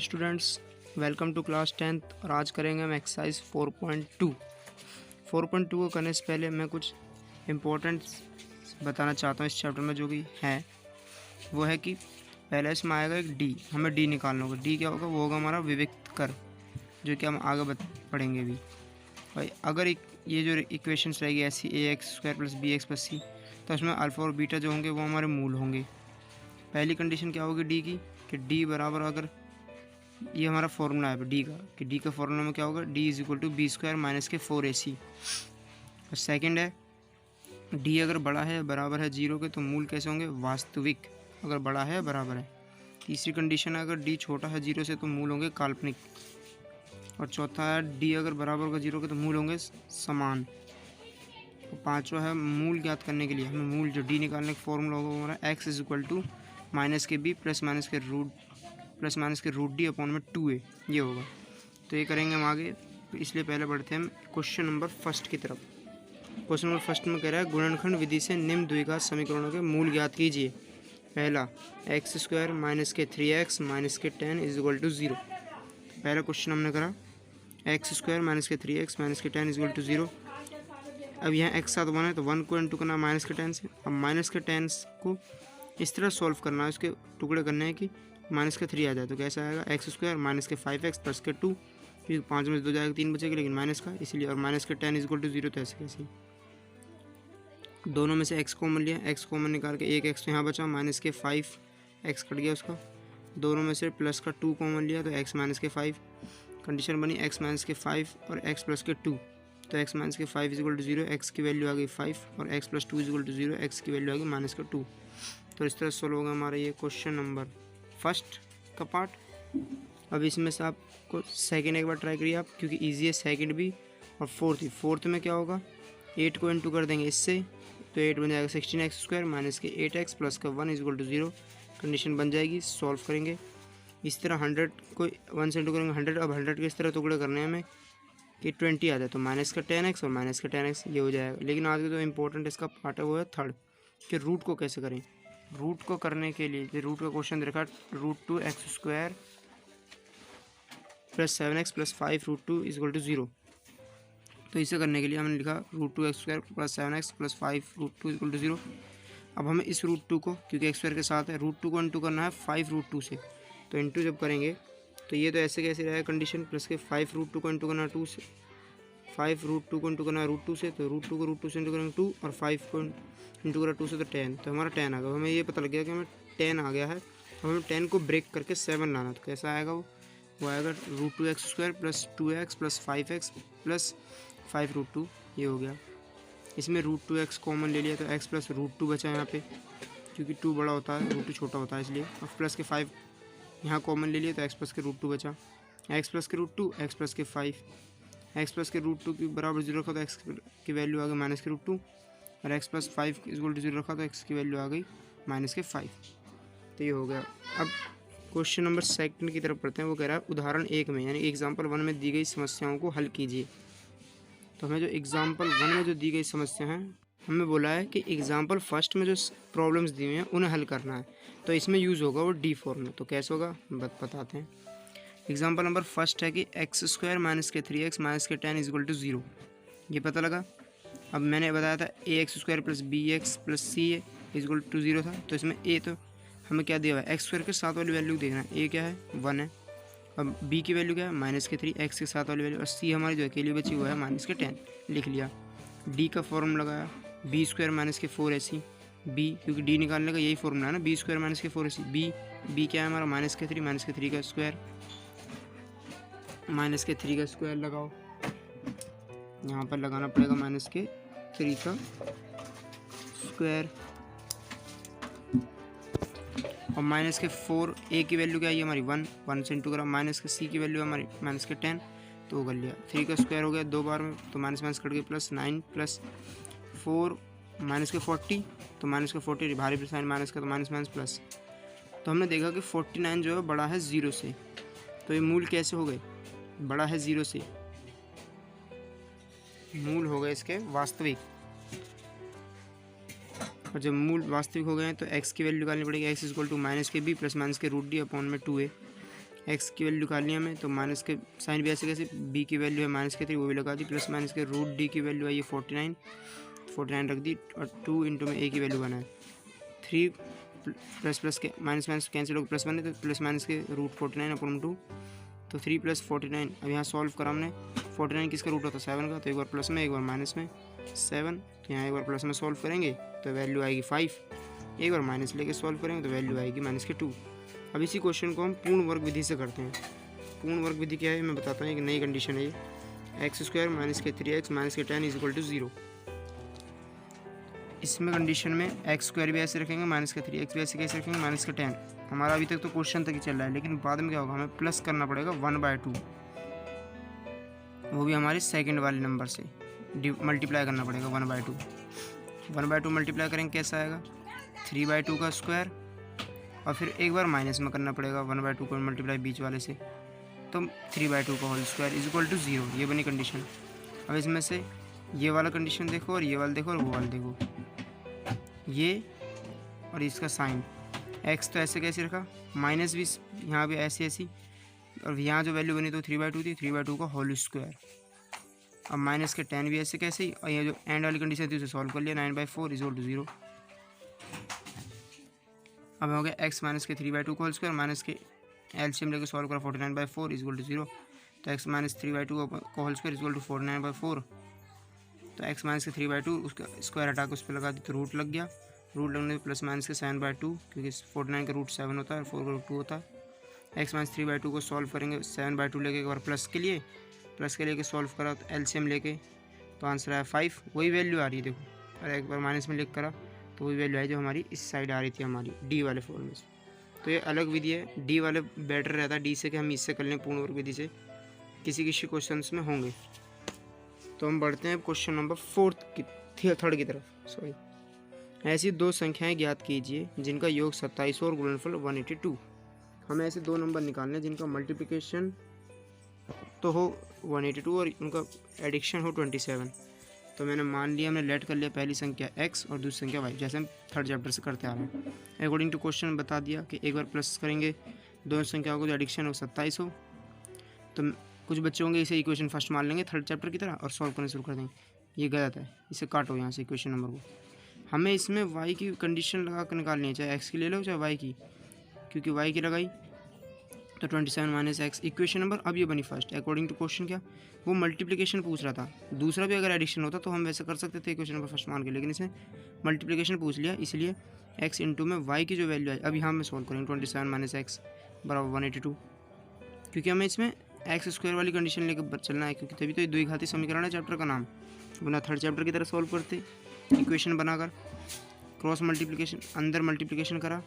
Students, welcome to class 10th। और आज करेंगे हम एक्सरसाइज 4.2। 4.2 को करने से पहले मैं कुछ इम्पोर्टेंट बताना चाहता हूँ इस चैप्टर में, जो कि है वो है कि पहले इसमें आएगा एक डी, हमें डी निकालना होगा। डी क्या होगा? वो होगा हमारा विविक्त कर, जो कि हम आगे पढ़ेंगे भी। भाई अगर ये जो इक्वेशंस रहेगी ऐसी ax² + bx + c, तो उसमें अल्फ़ा और बीटा जो होंगे वो हमारे मूल होंगे। पहली कंडीशन क्या होगी डी की, कि डी बराबर, अगर ये हमारा फॉर्मूला है डी का, कि डी का फॉर्मूला में क्या होगा, डी = b² - के 4ac। और सेकंड है डी अगर बड़ा है बराबर है 0 के, तो मूल कैसे होंगे? वास्तविक, अगर बड़ा है बराबर है। तीसरी कंडीशन है अगर डी छोटा है 0 से, तो मूल होंगे काल्पनिक। और चौथा है डी अगर बराबर होगा 0 के, तो मूल होंगे समान। और पाँचवा है मूल ज्ञात करने के लिए हमें मूल जो डी निकालने का फॉर्मूला होगा वो हमारा x = -b + -√d/2a, ये होगा। तो ये करेंगे हम आगे, इसलिए पहले बढ़ते हैं हम क्वेश्चन नंबर फर्स्ट की तरफ। क्वेश्चन नंबर फर्स्ट में कह रहा है गुणनखंड विधि से निम्न द्विघात समीकरणों के मूल ज्ञात कीजिए। पहला x² - के 3x - के 10 = 0। पहला क्वेश्चन हमने करा x² - के 3x - के 10 = 0। अब यहाँ x साथ 1 है, तो 1 को इंटू करना माइनस के 10 से। अब माइनस के 10 को इस तरह सॉल्व करना है, उसके टुकड़े करने हैं कि -3 आ जाए। तो कैसा आएगा? x² - के 5x + के 2, क्योंकि 5 में से 2 जाएगा 3 बचेगा, लेकिन माइनस का इसलिए। और के 10 = 0, तो ऐसे कैसे दोनों में से x कॉमन लिया, x कॉमन निकाल के एक x तो यहाँ बचा, के 5 x कट गया उसका। दोनों में से प्लस का 2 कॉमन लिया, तो x - के 5। कंडीशन बनी x - के 5 और x + के 2, तो x - के 5 = 0, x की वैल्यू आ गई 5, और x + 2 = 0, x की वैल्यू आ गई -2। तो इस तरह सोल्व होगा हमारा ये क्वेश्चन नंबर फर्स्ट का पार्ट। अब इसमें से आपको सेकंड एक बार ट्राई करिए आप, क्योंकि इजी है सेकंड भी। और फोर्थ में क्या होगा? 8 को इंटू कर देंगे इससे, तो 8 बन जाएगा 16x² - के 8x + के 1 = 0। कंडीशन बन जाएगी, सॉल्व करेंगे। इस तरह 100 को 1 से इंटू करेंगे 100। अब 100 के इस तरह टुकड़े करने हैं हमें कि 20 आ जाए, तो के 10x और के 10x ये हो जाएगा। लेकिन आज का जो इंपॉर्टेंट इसका पार्ट है वो है थर्ड, कि रूट को कैसे करें। रूट को करने के लिए रूट का क्वेश्चन देखा, √2x² + 7x + 5 √2 = 0। तो इसे करने के लिए हमने लिखा √2x² + 7x + 5 √2 = 0। अब हमें इस √2 को, क्योंकि x² के साथ है, √2 को इंटू करना है 5 √2 से। तो इंटू जब करेंगे तो ये तो ऐसे कैसे रहेगा कंडीशन, प्लस के 5 √2 को इंटू करना है 2 से, 5 √2 को इंटू करना है √2 से, तो √2 को √2 से इंटू करेंगे 2, और 5 को इंटू करा 2 से, तो 10। तो हमारा 10 आ गया। हमें ये पता लग गया कि हमें 10 आ गया है। अब हमें 10 को ब्रेक करके 7 लाना। तो कैसा आएगा वो आएगा √2x² + 2x + 5x + 5 √2, ये हो गया। इसमें √2x कॉमन ले लिया, तो x + √2 बचा यहाँ पे, क्योंकि 2 बड़ा होता है √2 छोटा होता है इसलिए। और प्लस के 5 यहाँ कॉमन ले लिया, तो x + के √2 बचा। x + के √2, x + के 5, x + के √2 के बराबर 0 रखा, तो x की वैल्यू आ गई -√2, और x + 5 = 0 रखा, तो x की वैल्यू आ गई -5। तो ये हो गया। अब क्वेश्चन नंबर सेकंड की तरफ पढ़ते हैं। वो कह रहा है उदाहरण 1 में, यानी एग्जाम्पल 1 में दी गई समस्याओं को हल कीजिए। तो हमें जो एग्जाम्पल 1 में जो दी गई समस्या है, हमें बोला है कि एग्जाम्पल फर्स्ट में जो प्रॉब्लम्स दी हुई हैं उन्हें हल करना है। तो इसमें यूज़ होगा वो डी फॉर्मूला। तो कैसे होगा बताते हैं। एग्जाम्पल नंबर फर्स्ट है कि x² - के 3x - के 10 = 0, ये पता लगा। अब मैंने बताया था ax² + bx + c = 0 था। तो इसमें a तो हमें क्या दिया हुआ है? x² के साथ वाली वैल्यू देखना है। a क्या है? 1 है। अब b की वैल्यू क्या है? के 3, x के साथ वाली वैल्यू, और c हमारी जो अकेली बची हुआ है के 10, लिख लिया। d का फॉर्मूला लगाया b² - के 4ac। b, क्योंकि d निकालने का यही फॉर्मूला है ना, b² - के 4ac। b क्या है हमारा? के 3 के 3 का स्क्वायर, के 3 का स्क्वायर लगाओ। यहाँ पर लगाना पड़ेगा के 3 का स्क्वायर। और के 4, a की वैल्यू क्या है हमारी? 1 से इंटू करा। के c की वैल्यू हमारी के 10, तो वो कर लिया। 3 का स्क्वायर हो गया 2 बार में, तो माइनस कट गई, +9 + 4 के 40, तो के 40 भारी साइन माइनस का, तो माइनस प्लस। तो हमने देखा कि 49 जो है बड़ा है 0 से। तो ये मूल कैसे हो गए? बड़ा है 0 से, मूल हो गए इसके वास्तविक। और जब मूल वास्तविक हो गए हैं तो x की वैल्यू निकालनी पड़ेगी। x = -के b + -के √d/2a। एक्स की वैल्यू निकालनी है हमें, तो माइनस के साइन भी ऐसे कैसे, बी की वैल्यू है -3 वो भी लगा दी, प्लस माइनस के रूट डी की वैल्यू है ये 49 रख दी, और 2 इंटू में ए की वैल्यू बना है 3 प्लस प्लस के माइनस माइनस कैंसिल होकर प्लस बने, तो प्लस माइनस के रूट 49 अपॉन 2, तो 3 + 49। अब यहाँ सॉल्व करा हमने, 49 किसका रूट होता है 7 का, तो एक बार प्लस में एक बार माइनस में 7, तो यहाँ एक बार प्लस में सॉल्व करेंगे तो वैल्यू आएगी 5, एक बार माइनस लेके सॉल्व करेंगे तो वैल्यू आएगी -2। अब इसी क्वेश्चन को हम पूर्ण वर्ग विधि से करते हैं। पूर्ण वर्ग विधि क्या है मैं बताता हूँ, एक नई कंडीशन है ये, x² - 3x - 10 = 0। इसमें कंडीशन में x² भी ऐसे रखेंगे, -3x भी ऐसे कैसे रखेंगे, -10। हमारा अभी तक तो क्वेश्चन तक ही चल रहा है, लेकिन बाद में क्या होगा, हमें प्लस करना पड़ेगा 1/2, वो भी हमारे सेकंड वाले नंबर से मल्टीप्लाई करना पड़ेगा 1/2। 1/2 मल्टीप्लाई करेंगे कैसा आएगा, 3/2 का स्क्वायर, और फिर एक बार माइनस में करना पड़ेगा 1/2 को मल्टीप्लाई बीच वाले से, तो 3/2 का होल स्क्वायर = 0। ये बनी कंडीशन। अब इसमें से ये वाला कंडीशन देखो और ये वाला देखो और वो वाला देखो, ये और इसका साइन, एक्स तो ऐसे कैसे रखा, माइनस भी यहाँ भी ऐसी ऐसी, और यहाँ जो वैल्यू बनी तो 3/2 थी, 3/2 का होल स्क्वायर। अब माइनस के 10 भी ऐसे कैसे ही, और ये जो एंड वाली कंडीशन थी उसे सॉल्व कर लिया, 9/4 = 0। अब हो गया x - के 3/2 का होल स्क्वायर, माइनस के एलसीएम लेके सॉल्व करा 49/4 = 0, तो x - 3/2 का होल स्क्वायर = 49/4, तो x - के 3/2 उसका स्क्वायर हटा के उस पर लगा दी तो रूट लग गया, रूट लगने पे प्लस माइनस के 7/2, क्योंकि 49 का रूट 7 होता है और 4 का रूट 2 होता है। x - 3/2 को सॉल्व करेंगे 7/2 लेके एक बार प्लस के लेके सॉल्व करा, तो एलसीएम लेके तो आंसर आया 5, वही वैल्यू आ रही है देखो, और एक बार माइनस में लिख करा तो वही वैल्यू आई जो हमारी इस साइड आ रही थी हमारी डी वाले फॉर्मूले से। तो ये अलग विधि है, डी वाले बेटर रहता है डी से कि हम इससे कर लें पूर्ण वर्ग विधि से, किसी किसी क्वेश्चन में होंगे। तो हम बढ़ते हैं क्वेश्चन नंबर थर्ड की तरफ। सॉरी, ऐसी दो संख्याएं ज्ञात कीजिए जिनका योग 27 और गुणनफल 182। हमें ऐसे दो नंबर निकालने हैं जिनका मल्टीप्लिकेशन तो हो 182 और उनका एडिक्शन हो 27। तो मैंने मान लिया, हमने लेट कर लिया पहली संख्या x और दूसरी संख्या y, जैसे हम थर्ड चैप्टर से करते आ रहे हैं। अकॉर्डिंग टू क्वेश्चन बता दिया कि एक बार प्लस करेंगे दोनों संख्याओं को, जो एडिक्शन हो 27 हो, तो कुछ बच्चे होंगे इसे इक्वेशन फर्स्ट मान लेंगे थर्ड चैप्टर की तरह और सॉल्व करना शुरू कर देंगे। ये गलत है, इसे काटो यहाँ से इक्वेशन नंबर को। हमें इसमें y की कंडीशन लगा कर निकालनी है, चाहे x की ले लो चाहे y की, क्योंकि y की लगाई तो 27 - x इक्वेशन नंबर। अब ये बनी फर्स्ट। अकॉर्डिंग टू क्वेश्चन क्या, वो मल्टीप्लिकेशन पूछ रहा था, दूसरा भी अगर एडिशन होता तो हम वैसे कर सकते थे इक्वेशन नंबर फर्स्ट मान के, लेकिन इसने मल्टीप्लिकेशन पूछ लिया, इसलिए x इंटू में y की जो वैल्यू आई अब यहाँ में सॉल्व करेंगे 27 - x = 182, क्योंकि हमें इसमें x² वाली कंडीशन लेकर चलना है, क्योंकि तभी तो ये द्विघाती समीकरण है चैप्टर का नाम, वरना थर्ड चैप्टर की तरह सॉल्व करते इक्वेशन बनाकर क्रॉस मल्टीप्लिकेशन, अंदर मल्टीप्लिकेशन करा,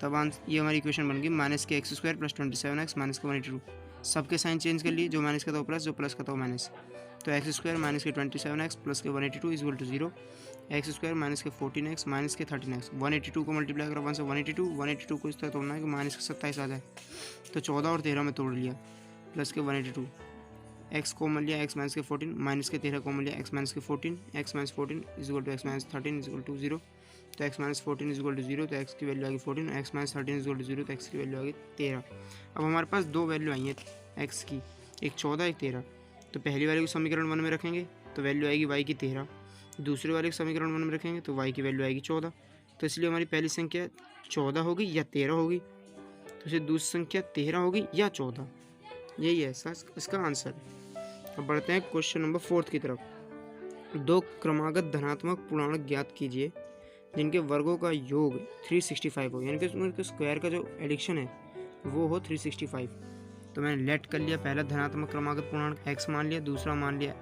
तब ये हमारी इक्वेशन बन गई -x² + 27x - 182। सबके साइन चेंज कर लिए, जो माइनस का था वो प्लस, जो प्लस का था वो माइनस, तो x² - के 27x + के 182 = 0, x² - के 14x - के 13x, 182 को मल्टीप्लाई करा 1 से 182 को इस तरह तोड़ना है कि माइनस के 27 आ जाए, तो 14 और 13 में तोड़ लिया, प्लस के 182, x को मिल लिया x - के 14, माइनस के 13 को मिल लिया x - के 14, x - 14 = x - 13 = 0, तो x - 14 = 0, तो x की वैल्यू आ गई 14, x - 13 = 0, तो x की वैल्यू आ गई 13। अब हमारे पास दो वैल्यू आई हैं x की, एक 14 एक 13, तो पहली वाले को समीकरण 1 में रखेंगे तो वैल्यू आएगी y की 13, दूसरे वाले को समीकरण 1 में रखेंगे तो y की वैल्यू आएगी 14। तो इसलिए हमारी पहली संख्या 14 होगी या 13 होगी, तो इसे दूसरी संख्या 13 होगी या 14, यही है इसका आंसर। अब बढ़ते हैं क्वेश्चन नंबर 4 की तरफ। दो क्रमागत धनात्मक पूर्णांक ज्ञात कीजिए जिनके वर्गों का योग 365 हो, यानी कि उनके स्क्वायर का जो एडिक्शन है वो हो 365। तो मैंने लेट कर लिया, पहला धनात्मक क्रमागत पूर्णांक x मान लिया, दूसरा मान लिया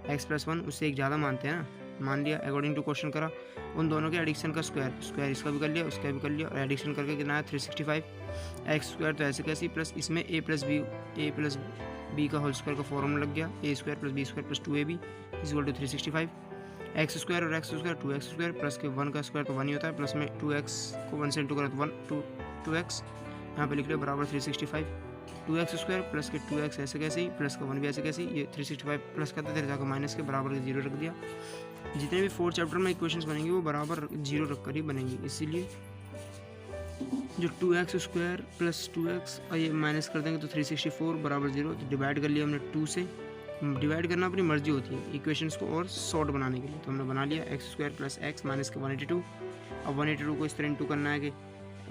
x + 1, उससे एक ज़्यादा मानते हैं ना, मान लिया। अकॉर्डिंग टू क्वेश्चन करा उन दोनों के एडिक्शन का स्क्वायर इसका भी कर लिया उसका भी कर लिया, और एडिक्शन करके कितना है 365। x² तो ऐसे कैसे प्लस इसमें a + b का होल स्क्वायर का फॉर्मूला लग गया, a² + b² + 2ab = 365। x² और x² 2x² प्लस के 1 का स्क्वायर तो 1 ही होता है, प्लस में 2x को 1 से इंटू करा तो 2x यहाँ पे लिख लिया बराबर 365। 2x² प्लस के 2x ऐसे कैसे ही, प्लस का 1 भी ऐसे कैसे ही, ये 365 प्लस करते थे जाकर माइनस के बराबर 0 रख दिया। जितने भी 4 चैप्टर में इक्वेशंस बनेंगी वो बराबर 0 रख कर ही बनेंगी, इसीलिए जो 2x² प्लस 2x और ये माइनस कर देंगे तो 364 बराबर 0। तो डिवाइड कर लिया हमने 2 से। डिवाइड करना अपनी मर्जी होती है इक्वेशंस को और शॉर्ट बनाने के लिए, तो हमने बना लिया x² प्लस x माइनस के 182। अब 182 को इस तरह इंटू करना है कि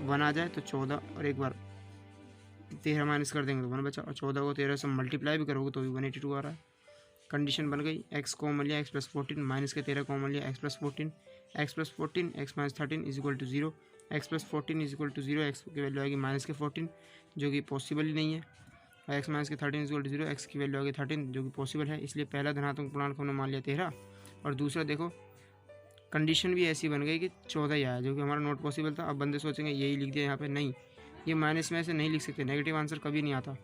1 आ जाए तो 14, और एक बार 13 माइनस कर देंगे तो 1 बचा, और 14 को 13 से मल्टीप्लाई भी करोगे तो भी 182 आ रहा है। कंडीशन बन गई, x कॉमन लिया x प्लस 14 माइनस के 13 कॉमन लिया x plus 14 x minus 13 is equal to 0। x plus 14 is equal to 0, x की वैल्यू आएगी माइनस के 14 जो कि पॉसिबल ही नहीं है, और x माइनस के 13 इज इक्वल टू 0, एक्स की वैल्यू आएगी 13 जो कि पॉसिबल है। इसलिए पहला धनात्मक पूर्णांक हमने मान लिया 13, और दूसरा देखो कंडीशन भी ऐसी बन गई कि 14 ही आया जो कि हमारा नॉट पॉसिबल था। अब बंदे सोचेंगे यही लिख दिया यहाँ पे, नहीं, ये माइनस में ऐसे नहीं लिख सकते, नेगेटिव आंसर कभी नहीं आता।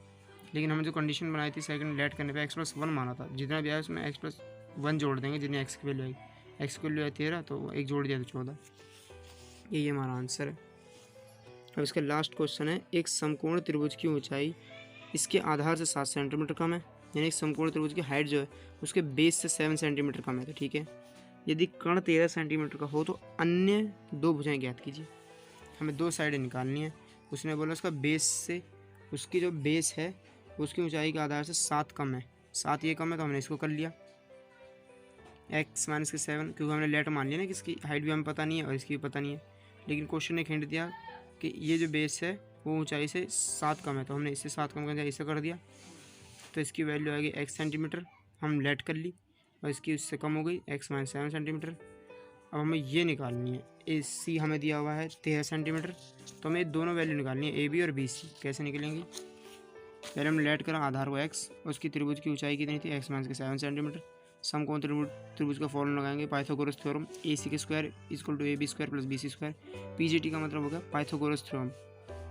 लेकिन हमने जो कंडीशन बनाई थी सेकंड लेट करने पे x प्लस 1 माना था, जितना भी आया उसमें x प्लस 1 जोड़ देंगे, जितनी x की वैल्यू आएगी। x की वैल्यू है 13 तो एक जोड़ दिया तो 14, यही हमारा आंसर है। अब इसका लास्ट क्वेश्चन है, एक समकोण त्रिभुज की ऊंचाई इसके आधार से 7 सेंटीमीटर कम है, यानी एक समकोण त्रिभुज की हाइट जो है उसके बेस से 7 सेंटीमीटर कम है। तो ठीक है, यदि कर्ण 13 सेंटीमीटर का हो तो अन्य 2 भुजाएं ज्ञात कीजिए। हमें 2 साइडें निकालनी है। उसने बोला उसका बेस से, उसकी जो बेस है उसकी ऊंचाई के आधार से 7 कम है, 7 ये कम है तो हमने इसको कर लिया x माइनस के 7, क्योंकि हमने लेट मान लिया ना कि इसकी हाइट भी हमें पता नहीं है और इसकी भी पता नहीं है। लेकिन क्वेश्चन ने हिंट दिया कि ये जो बेस है वो ऊंचाई से 7 कम है, तो हमने इससे 7 कम कर दिया, इसे कर दिया, तो इसकी वैल्यू आएगी x सेंटीमीटर। हम लेट कर ली और इसकी उससे कम हो गई x माइनस 7 सेंटीमीटर। अब हमें ये निकालनी है, ए सी हमें दिया हुआ है 13 सेंटीमीटर, तो हमें दोनों वैल्यू निकालनी है ए बी और बी सी। कैसे निकलेंगी, पहले हमने लेट करा आधार को x, उसकी त्रिभुज की ऊंचाई कितनी थी x माइनस के 7 सेंटीमीटर। समकोण त्रिभुज का फॉर्मूला लगाएंगे पाइथागोरस थ्योरम, ए सी के square equal to A B square plus B C square. PGT का मतलब होगा पाइथागोरस थ्योरम।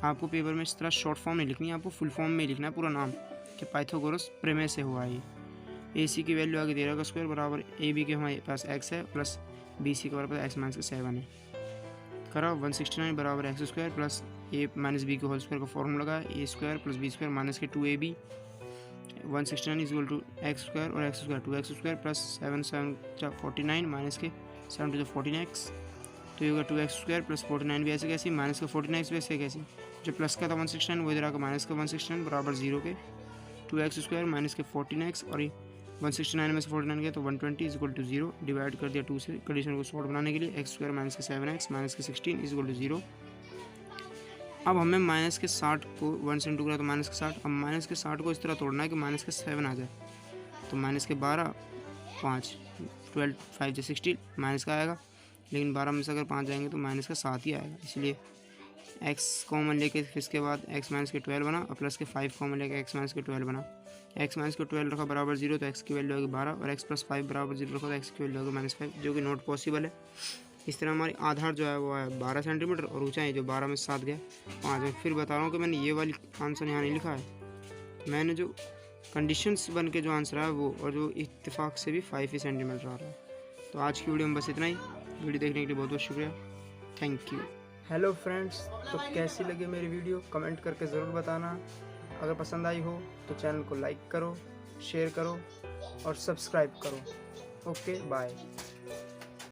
आपको पेपर में इस तरह शॉर्ट फॉर्म नहीं लिखनी है, आपको फुल फॉर्म में लिखना है पूरा नाम कि पाइथागोरस प्रमेय से हुआ है। ए सी की वैल्यू आगे 13 का स्क्वायर बराबर ए बी के हमारे पास x है प्लस बी सी के बराबर x माइनस के 7 है। करा 169 बराबर x square plus a minus b के होल स्क्वायर का फॉर्मूला लगा, a square plus b square minus के 2ab। 169 is equal to x square और x square 2x square plus 7 7 49 minus के 7 टू 14x, तो ये होगा 2x स्क्वायर प्लस 49 भी ऐसे कैसी, माइनस का 49 भी ऐसे कैसी। जो प्लस का था 169 वो इधर आकर माइनस का 169 बराबर 0 के 2x स्क्वायर माइनस के 14x, और ये 169 में से 49 गया तो 120 इज इक्वल टू 0। डिवाइड कर दिया 2 से कंडीशन को शॉर्ट बनाने के लिए, एक्स स्क्वायर माइनस के 7x माइनस के 16 इज इक्वल टू 0। अब हमें माइनस के 60 को 1 से इंटू करा तो माइनस के 60, अब माइनस के 60 को इस तरह तोड़ना है कि माइनस के 7 आ जाए, तो माइनस के 12 5 12 5 से 16 माइनस का आएगा, लेकिन 12 में से अगर 5 जाएंगे तो माइनस का 7 ही आएगा। इसलिए x कॉमन लेके फिर इसके बाद x माइनस के 12 बना और प्लस के 5 कॉमन लेके x माइनस के 12 बना। x माइनस के 12 रखा बराबर 0 तो x की वैल्यू होगी 12, और x प्लस 5 बराबर 0 रखा तो x की वैल्यू होगी -5, जो कि नॉट पॉसिबल है। इस तरह हमारी आधार जो है वो है 12 सेंटीमीटर और ऊंचाई जो 12 में 7 गया 5 है। फिर बता रहा हूँ कि मैंने ये वाली आंसर यहाँ नहीं लिखा है, मैंने जो कंडीशंस बन के जो आंसर है वो, और जो इत्तेफाक से भी 5 ही सेंटीमीटर आ रहा है। तो आज की वीडियो में बस इतना ही। वीडियो देखने के लिए बहुत बहुत शुक्रिया, थैंक यू। हेलो फ्रेंड्स, तो कैसी लगी मेरी वीडियो कमेंट करके ज़रूर बताना। अगर पसंद आई हो तो चैनल को लाइक करो, शेयर करो और सब्सक्राइब करो। Okay bye.